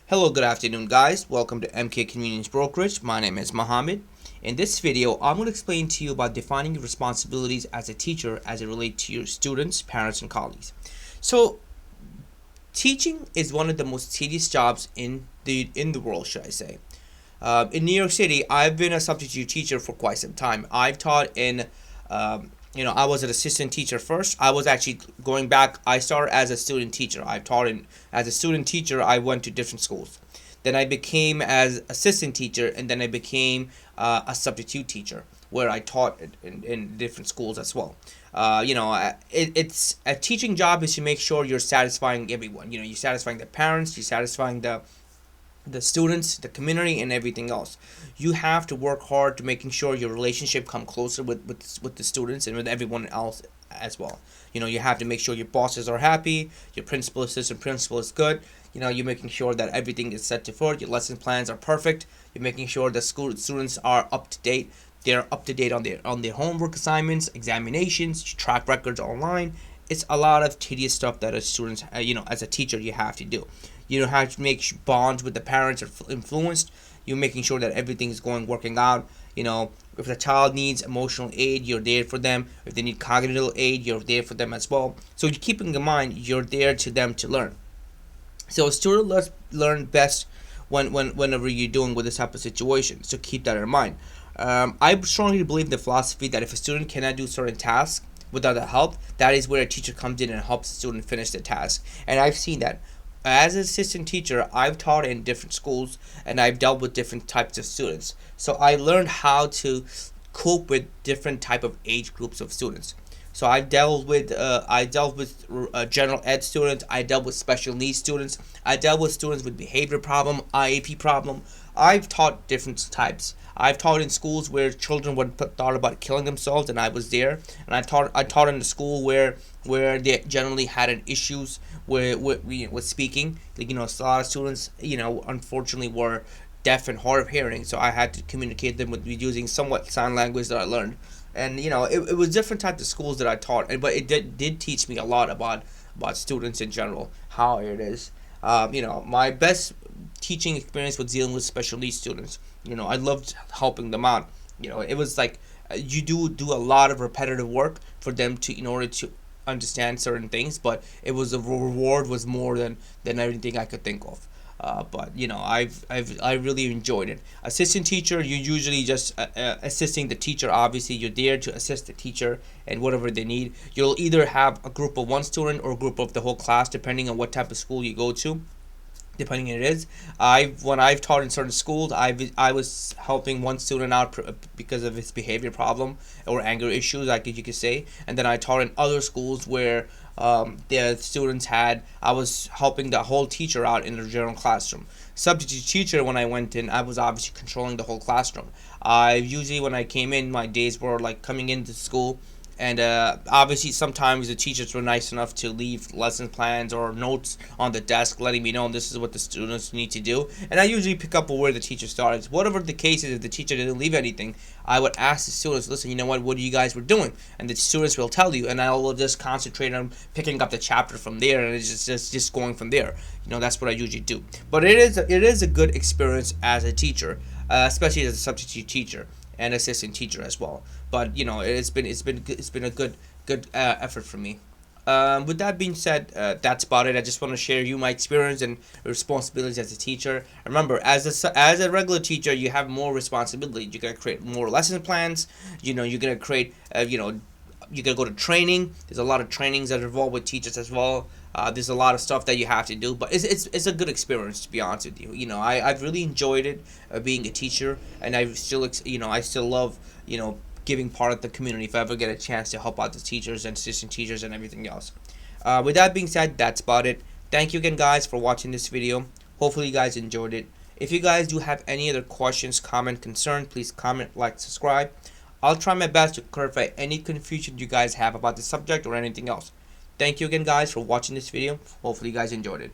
Hello, good afternoon, guys. Welcome to MK Convenience Brokerage. My name is Mohammed. In this video, I'm going to explain to you about defining your responsibilities as a teacher as it relates to your students, parents, and colleagues. So, teaching is one of the most tedious jobs in the world, should I say. In New York City, I've been a substitute teacher for quite some time. I've taught in I was an assistant teacher first. I was actually going back. I started as a student teacher. I've taught as a student teacher. I went to different schools. Then I became as assistant teacher, and then I became a substitute teacher, where I taught in different schools as well. It's a teaching job is to make sure you're satisfying everyone. You're satisfying the parents, you're satisfying the students, the community, and everything else. You have to work hard to making sure your relationship come closer with the students and with everyone else as well. You have to make sure your bosses are happy, your principal, assistant principal is good. You're making sure that everything is set to forward, your lesson plans are perfect. You're making sure the school students are up to date. They're up to date on their homework assignments, examinations, track records online. It's a lot of tedious stuff that as students, as a teacher, you have to do. You know how to make bonds with the parents are influenced. You're making sure that everything is working out. If the child needs emotional aid, you're there for them. If they need cognitive aid, you're there for them as well. So you're keeping in mind you're there to them to learn. So a student learn best whenever you're dealing with this type of situation. So keep that in mind. I strongly believe the philosophy that if a student cannot do certain tasks without the help, that is where a teacher comes in and helps the student finish the task. And I've seen that. As an assistant teacher, I've taught in different schools and I've dealt with different types of students. So I learned how to cope with different type of age groups of students. So I dealt with general ed students. I dealt with special needs students. I dealt with students with behavior problem, IEP problem. I've taught different types. I've taught in schools where children thought about killing themselves, and I was there. And I taught in the school where they generally had an issues with speaking. A lot of students, unfortunately were deaf and hard of hearing, so I had to communicate them with using somewhat sign language that I learned. And it was different types of schools that I taught, but it did teach me a lot about students in general, how it is. My best teaching experience was dealing with special needs students. I loved helping them out. It was like you do a lot of repetitive work for them to in order to understand certain things, but it was the reward was more than everything I could think of. But I really enjoyed it. Assistant teacher, you usually just assisting the teacher. Obviously, you're there to assist the teacher and whatever they need. You'll either have a group of one student or a group of the whole class, depending on what type of school you go to. Depending on it is, when I've taught in certain schools, I was helping one student out because of his behavior problem or anger issues, like you could say, and then I taught in other schools where the students I was helping the whole teacher out in the general classroom. Substitute teacher, when I went in, I was obviously controlling the whole classroom. I usually when I came in, my days were like coming into school. And obviously, sometimes the teachers were nice enough to leave lesson plans or notes on the desk, letting me know this is what the students need to do. And I usually pick up where the teacher started. Whatever the case is, if the teacher didn't leave anything, I would ask the students, "Listen, you know what you guys were doing?" And the students will tell you, and I will just concentrate on picking up the chapter from there, and it's just going from there. That's what I usually do. But it is a good experience as a teacher, especially as a substitute teacher and assistant teacher as well. But it's been a good effort for me. With that being said, that's about it. I just want to share my experience and responsibilities as a teacher. Remember, as a regular teacher, you have more responsibility. You're gonna create more lesson plans. You're gonna create. You're gonna go to training. There's a lot of trainings that are involved with teachers as well. There's a lot of stuff that you have to do, but it's a good experience, to be honest with you. I've really enjoyed it, being a teacher, and I still love giving part of the community if I ever get a chance to help out the teachers and assistant teachers and everything else. With that being said, that's about it. Thank you again, guys, for watching this video. Hopefully you guys enjoyed it. If you guys do have any other questions, comment, concern, please comment, like, subscribe. I'll try my best to clarify any confusion you guys have about the subject or anything else. Thank you again, guys, for watching this video. Hopefully you guys enjoyed it.